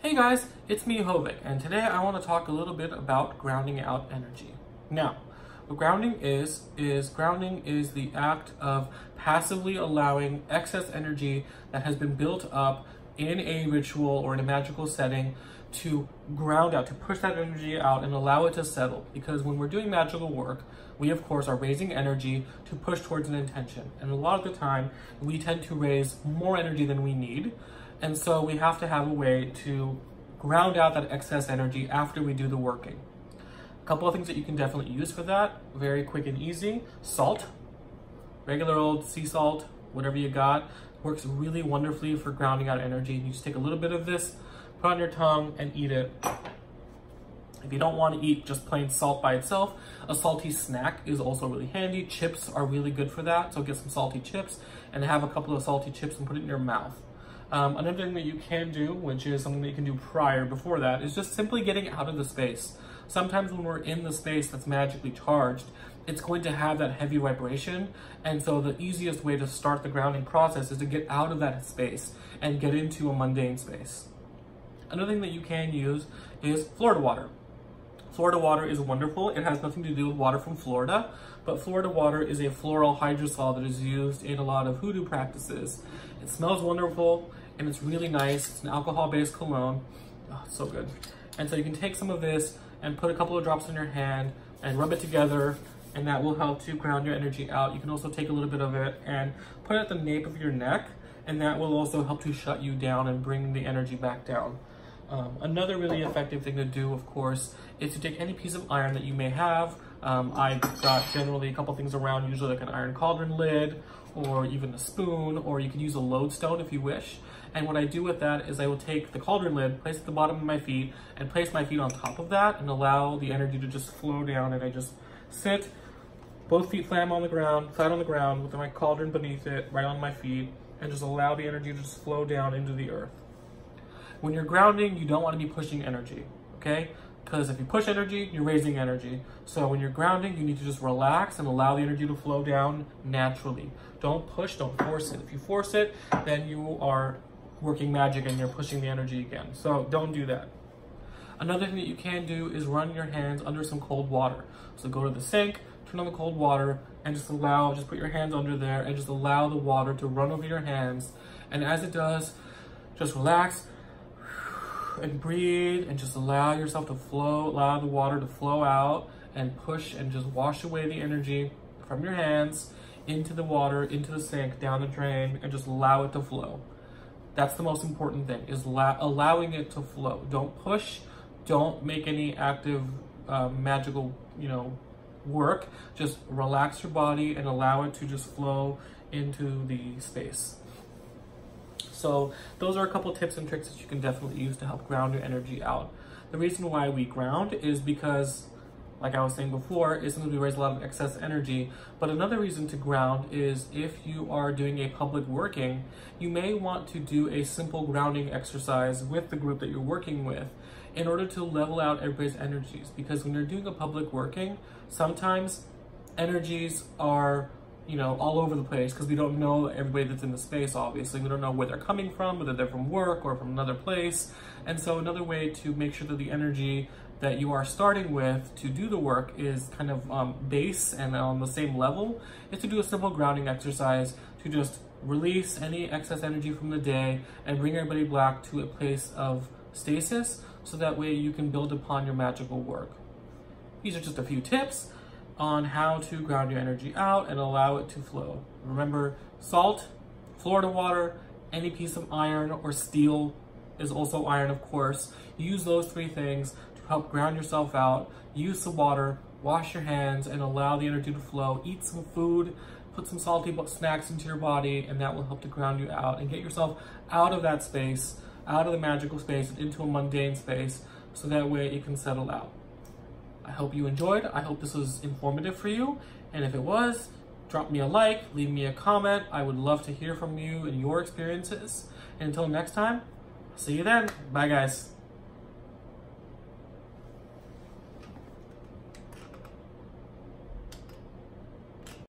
Hey guys, it's me Hovik, and today I want to talk a little bit about grounding out energy. Now, what grounding is grounding is the act of passively allowing excess energy that has been built up in a ritual or in a magical setting to ground out, to push that energy out and allow it to settle. Because when we're doing magical work, we of course are raising energy to push towards an intention. And a lot of the time, we tend to raise more energy than we need. And so we have to have a way to ground out that excess energy after we do the working. A couple of things that you can definitely use for that, very quick and easy. Salt, regular old sea salt, whatever you got, works really wonderfully for grounding out energy. You just take a little bit of this, put on your tongue and eat it. If you don't want to eat just plain salt by itself, a salty snack is also really handy. Chips are really good for that, so get some salty chips and have a couple of salty chips and put it in your mouth. Another thing that you can do, which is something that you can do before that, is just simply getting out of the space. Sometimes when we're in the space that's magically charged, it's going to have that heavy vibration, and so the easiest way to start the grounding process is to get out of that space and get into a mundane space. Another thing that you can use is Florida water. Florida water is wonderful. It has nothing to do with water from Florida, but Florida water is a floral hydrosol that is used in a lot of hoodoo practices. It smells wonderful and it's really nice. It's an alcohol-based cologne. Oh, it's so good. And so you can take some of this and put a couple of drops in your hand and rub it together, and that will help to ground your energy out. You can also take a little bit of it and put it at the nape of your neck, and that will also help to shut you down and bring the energy back down. Another really effective thing to do, of course, is to take any piece of iron that you may have. I've got generally a couple things around, usually like an iron cauldron lid, or even a spoon, or you can use a lodestone if you wish. And what I do with that is I will take the cauldron lid, place it at the bottom of my feet, and place my feet on top of that and allow the energy to just flow down. And I just sit, both feet flat on the ground with my cauldron beneath it, right on my feet, and just allow the energy to just flow down into the earth. When you're grounding, you don't want to be pushing energy, okay? Because if you push energy, you're raising energy. So when you're grounding, you need to just relax and allow the energy to flow down naturally. Don't push, don't force it. If you force it, then you are working magic and you're pushing the energy again. So don't do that. Another thing that you can do is run your hands under some cold water. So go to the sink, turn on the cold water, and just put your hands under there and just allow the water to run over your hands. And as it does, just relax and breathe and just allow yourself to flow, allow the water to flow out and push and just wash away the energy from your hands into the water, into the sink, down the drain, and just allow it to flow. That's the most important thing, is allowing it to flow. Don't push, don't make any active magical, work. Just relax your body and allow it to just flow into the space. So those are a couple tips and tricks that you can definitely use to help ground your energy out. The reason why we ground is because, like I was saying before, is sometimes we raise a lot of excess energy. But another reason to ground is if you are doing a public working, you may want to do a simple grounding exercise with the group that you're working with in order to level out everybody's energies. Because when you're doing a public working, sometimes energies are all over the place because we don't know everybody that's in the space, obviously. We don't know where they're coming from, whether they're from work or from another place. And so another way to make sure that the energy that you are starting with to do the work is kind of base and on the same level is to do a simple grounding exercise to just release any excess energy from the day and bring everybody back to a place of stasis, so that way you can build upon your magical work. These are just a few tips on how to ground your energy out and allow it to flow. Remember, salt, Florida water, any piece of iron or steel is also iron, of course. Use those three things to help ground yourself out. Use the water, wash your hands, and allow the energy to flow. Eat some food, put some salty snacks into your body, and that will help to ground you out and get yourself out of that space, out of the magical space, and into a mundane space, so that way it can settle out. I hope you enjoyed. I hope this was informative for you. And if it was, drop me a like, leave me a comment. I would love to hear from you and your experiences. And until next time, see you then. Bye, guys.